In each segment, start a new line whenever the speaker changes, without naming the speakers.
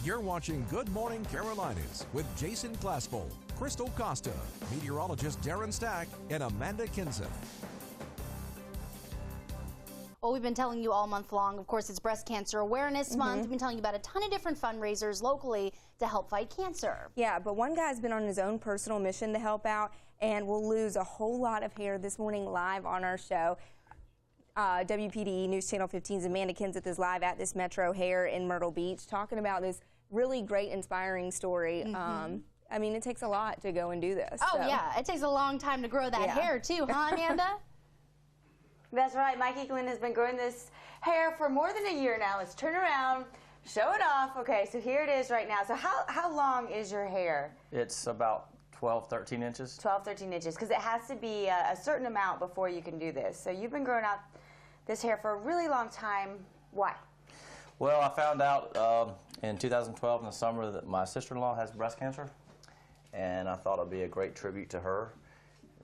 You're watching Good Morning Carolinas with Jason Glassbowl, Crystal Costa, meteorologist Darren Stack, and Amanda Kinson.
Well, we've been telling you all month long, of course, it's Breast Cancer Awareness Month. We've been telling you about a ton of different fundraisers locally to help fight cancer.
Yeah, but one guy's been on his own personal mission to help out and will lose a whole lot of hair this morning live on our show. WPDE News Channel 15's Amanda Kinson is live at this Metro Hair in Myrtle Beach talking about this really great, inspiring story. I mean, it takes a lot to go and do this.
Oh, yeah. It takes a long time to grow that hair, too, huh, Amanda?
That's right. Mike Eaglin has been growing this hair for more than a year now. Let's turn around, show it off. Okay, so here it is right now. So how long is your hair?
It's about 12, 13 inches. 12,
13 inches, because it has to be a certain amount before you can do this. So you've been growing out this hair for a really long time. Why?
Well, I found out in 2012 in the summer that my sister-in-law has breast cancer, and I thought it would be a great tribute to her.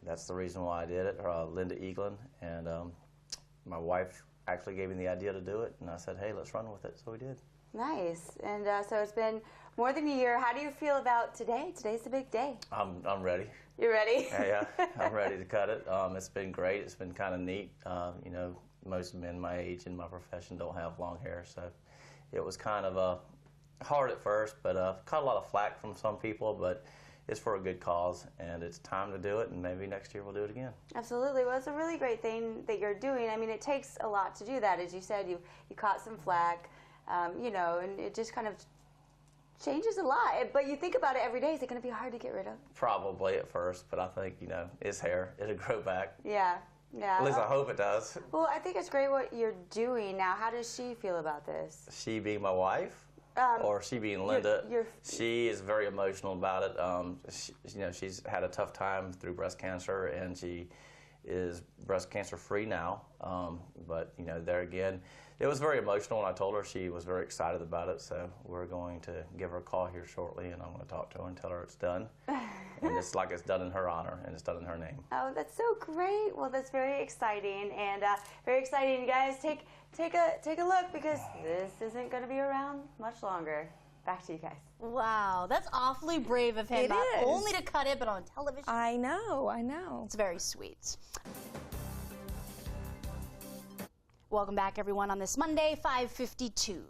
That's the reason why I did it, Linda Eaglin, and my wife actually gave me the idea to do it, and I said, hey, let's run with it, so we did. Nice, and so it's been more than a year. How do you feel about today? Today's the big day. I'm ready. You're ready? Yeah, I'm ready to cut it. It's been great. It's been kind of neat. You know, most men my age in my profession don't have long hair, so it was kind of hard at first, but caught a lot of flack from some people, but it's for a good cause, and it's time to do it, and maybe next year we'll do it again. Absolutely. Well, it's a really great thing that you're doing. I mean, it takes a lot to do that. As you said, you caught some flack, you know, and it just kind of changes a lot. But you think about it every day. Is it going to be hard to get rid of? Probably at first, but I think, you know, it's hair. It'll grow back. Yeah. Yeah. At least I hope it does. Well, I think it's great what you're doing now. How does she feel about this? She being my wife? Or she being Linda, she is very emotional about it. You know, she's had a tough time through breast cancer, and she is breast cancer free now. But you know, there again, it was very emotional when I told her. She was very excited about it. So we're going to give her a call here shortly, and I'm going to talk to her and tell her it's done. And it's like it's done in her honor, and it's done in her name. Oh, that's so great. Well, that's very exciting, and very exciting. You guys take a look, because this isn't going to be around much longer. Back to you guys.
Wow, that's awfully brave of him. Not only to cut it, but on television.
I know, I know.
It's very sweet. Welcome back, everyone, on this Monday, 5:52.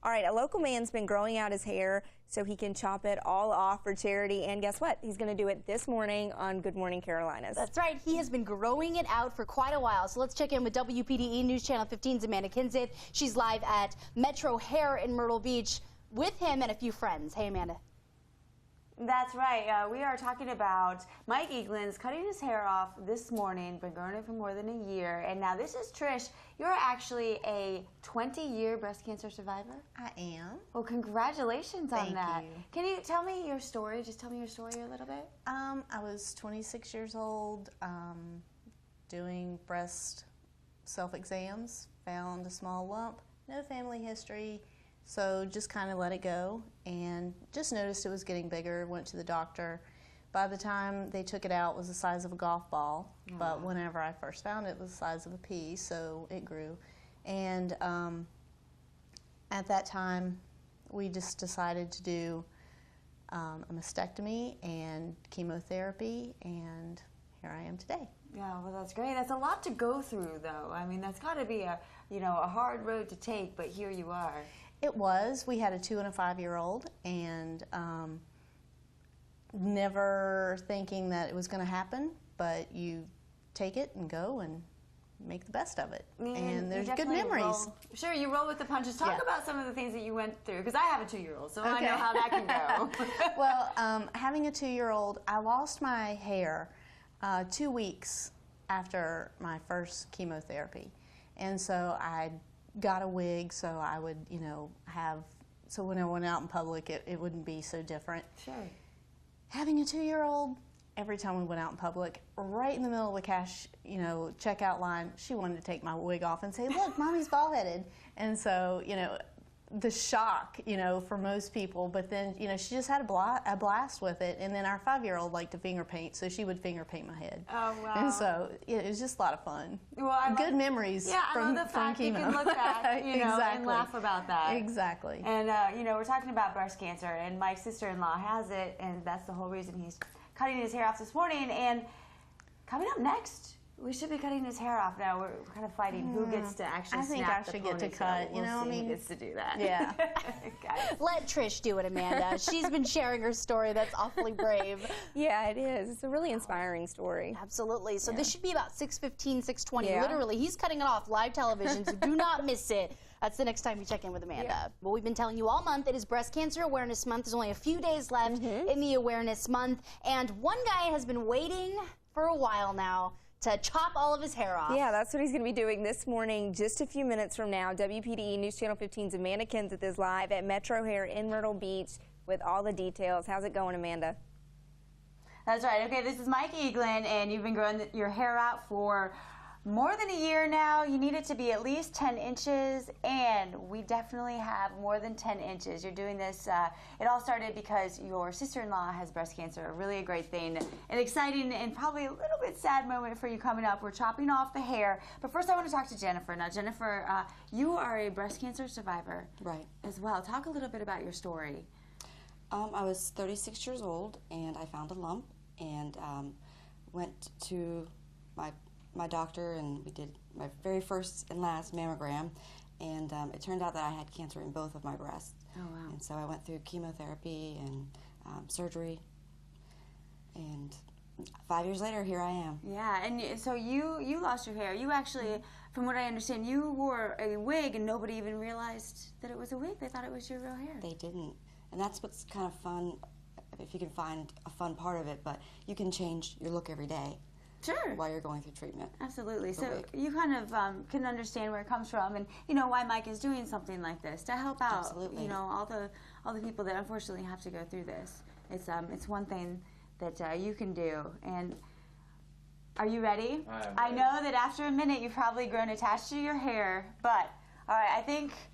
All right, a local man's been growing out his hair so he can chop it all off for charity, and guess what? He's going to do it this morning on Good Morning Carolinas.
That's right. He has been growing it out for quite a while. So let's check in with WPDE News Channel 15's Amanda Kinson. She's live at Metro Hair in Myrtle Beach with him and a few friends. Hey, Amanda.
That's right. We are talking about Mike Eaglin's cutting his hair off this morning. Been growing it for more than a year. And now this is Trish. You're actually a 20-year breast cancer survivor?
I am.
Well, congratulations on that.
Thank you.
Can you tell me your story? Just tell me your story a little bit.
I was 26 years old, doing breast self-exams, found a small lump, no family history. So just kind of let it go, and just noticed it was getting bigger, went to the doctor. By the time they took it out, it was the size of a golf ball, but whenever I first found it, it was the size of a pea, so it grew. And at that time, we just decided to do a mastectomy and chemotherapy, and here I am today.
Yeah, well, that's great. That's a lot to go through, though. I mean, that's got to be a hard road to take, but here you are.
It was. We had a 2- and a 5-year-old, and never thinking that it was going to happen, but you take it and go and make the best of it. And there's good memories.
Sure, you roll with the punches. Talk about some of the things that you went through, because I have a 2-year-old, so I know how that can go.
Well, having a 2-year-old, I lost my hair 2 weeks after my first chemotherapy, and so I got a wig so I would, you know, so when I went out in public, it wouldn't be so different. Sure. Having a 2-year-old, every time we went out in public, right in the middle of the checkout line, she wanted to take my wig off and say, look, mommy's bald-headed. And so, you know, the shock, you know, for most people. But then, you know, she just had a blast with it. And then our 5-year-old liked to finger paint, so she would finger paint my head.
Oh, wow.
And so it was just a lot of fun.
Well,
Good memories
I
from,
love the fact
chemo.
you can look back, you know, and laugh about that.
Exactly.
And, you know, we're talking about breast cancer, and Mike's sister-in-law has it, and that's the whole reason he's cutting his hair off this morning. And coming up next, we should be cutting his hair off now. We're kind of fighting who gets to actually snap the ponytail.
I think I should get to cut.
We'll
you know,
see
I mean,
who gets to do that.
Yeah.
Let Trish do it, Amanda. She's been sharing her story. That's awfully brave.
Yeah, it is. It's a really inspiring story.
Absolutely. So this should be about 6:15, 6:20.
Yeah.
Literally, he's cutting it off live television, so do not miss it. That's the next time you check in with Amanda.
Yeah.
Well, we've been telling you all month it is Breast Cancer Awareness Month. There's only a few days left in the Awareness Month. And one guy has been waiting for a while now to chop all of his hair off.
Yeah, that's what he's going to be doing this morning, just a few minutes from now. WPDE News Channel 15's Amanda Kenseth is live at Metro Hair in Myrtle Beach with all the details. How's it going, Amanda?
That's right. Okay, this is Mike Eaglin, and you've been growing your hair out for more than a year now. You need it to be at least 10 inches, and we definitely have more than 10 inches. You're doing this, it all started because your sister-in-law has breast cancer, a really great thing, an exciting and probably a little bit sad moment for you coming up. We're chopping off the hair, but first I want to talk to Jennifer. Now, Jennifer, you are a breast cancer survivor as well. Talk a little bit about your story.
I was 36 years old, and I found a lump, and went to my doctor, and we did my very first and last mammogram, and it turned out that I had cancer in both of my breasts.
Oh, wow.
And so I went through chemotherapy and surgery, and 5 years later, here I am.
Yeah, and so you lost your hair. You actually, from what I understand, you wore a wig and nobody even realized that it was a wig. They thought it was your real hair.
They didn't, and that's what's kind of fun, if you can find a fun part of it, but you can change your look every day.
Sure.
While you're going through treatment.
Absolutely. So you kind of can understand where it comes from, and you know why Mike is doing something like this to help out.
Absolutely.
You know, all the people that unfortunately have to go through this. It's one thing that you can do. And are you ready? I know that after a minute you've probably grown attached to your hair, but all right.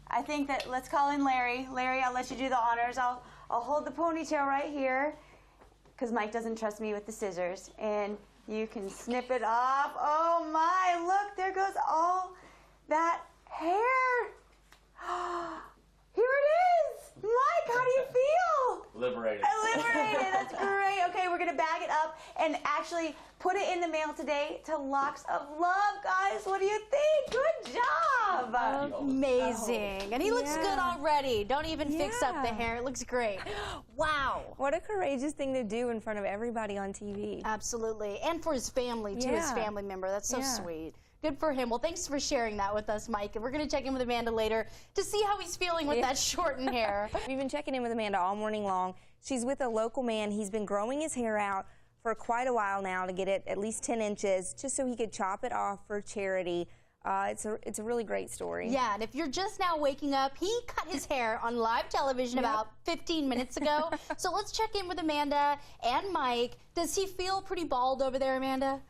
I think that let's call in Larry. Larry, I'll let you do the honors. I'll hold the ponytail right here because Mike doesn't trust me with the scissors, and you can snip it off. Oh my, look, there goes all that hair. Here it is. Mike, how do you feel?
Liberated.
Liberated, that's great. Okay, we're gonna bag it up and actually put it in the mail today to Locks of Love. Guys, what do you think? Good job.
Amazing. And he looks good already. Don't even fix up the hair. It looks great. Wow.
What a courageous thing to do in front of everybody on TV.
Absolutely. And for his family, too, his family member. That's so sweet. Good for him. Well, thanks for sharing that with us, Mike. And we're going to check in with Amanda later to see how he's feeling with that shortened hair.
We've been checking in with Amanda all morning long. She's with a local man. He's been growing his hair out for quite a while now to get it at least 10 inches, just so he could chop it off for charity. It's a really great story.
Yeah, and if you're just now waking up, he cut his hair on live television about 15 minutes ago. So let's check in with Amanda and Mike. Does he feel pretty bald over there, Amanda?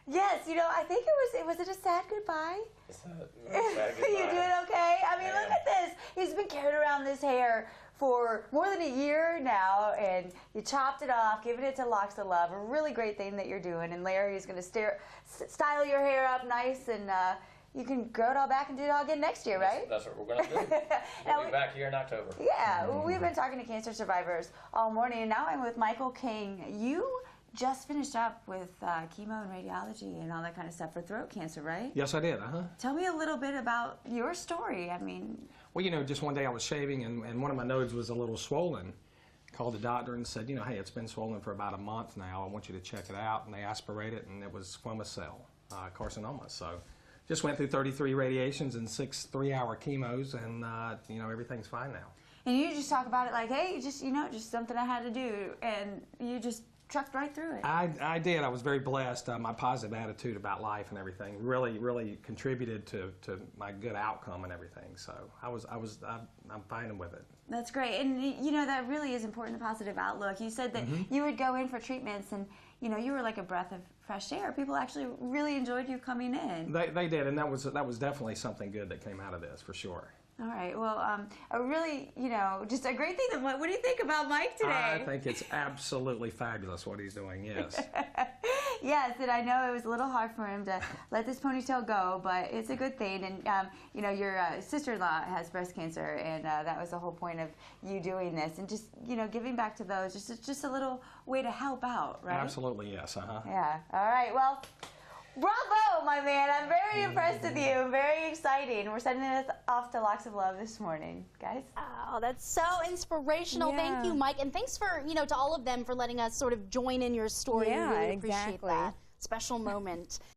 Yes, you know, I think was it a sad goodbye? You doing okay? I mean, look at this. He's been carrying around this hair for more than a year now, and you chopped it off, giving it to Locks of Love. A really great thing that you're doing. And Larry is going to style your hair up nice, and you can grow it all back and do it all again next year, right?
That's what we're going to do. We'll be back here in October.
Yeah, we've been talking to cancer survivors all morning, and now I'm with Michael King. You just finished up with chemo and radiology and all that kind of stuff for throat cancer, right?
Yes, I did,
Tell me a little bit about your story. I mean...
Well, you know, just one day I was shaving and one of my nodes was a little swollen. Called the doctor and said, you know, hey, it's been swollen for about a month now. I want you to check it out. And they aspirate it, and it was squamous cell carcinoma. So just went through 33 radiations and 6 3-hour chemos, and, you know, everything's fine now.
And you just talk about it like, hey, just, you know, just something I had to do, and you just trucked right through it.
I did. I was very blessed. My positive attitude about life and everything really contributed to my good outcome and everything. So I'm fine with it.
That's great. And, you know, that really is important, the positive outlook. You said that you would go in for treatments and, you know, you were like a breath of fresh air. People actually really enjoyed you coming in.
They did, and that was definitely something good that came out of this, for sure.
All right. Well, a really, just a great thing. What do you think about Mike today?
I think it's absolutely fabulous what he's doing, yes.
Yes, and I know it was a little hard for him to let this ponytail go, but it's a good thing. And, your sister-in-law has breast cancer, and that was the whole point of you doing this. And just, giving back to those, just a little way to help out, right?
Absolutely, yes.
Yeah. All right. Well, bravo, my man. I'm very impressed with you. Very exciting. We're sending this off to Locks of Love this morning, guys.
Oh, that's so inspirational.
Yeah.
Thank you, Mike. And thanks for, to all of them for letting us sort of join in your story.
Yeah,
We really appreciate
exactly.
that. Special moment.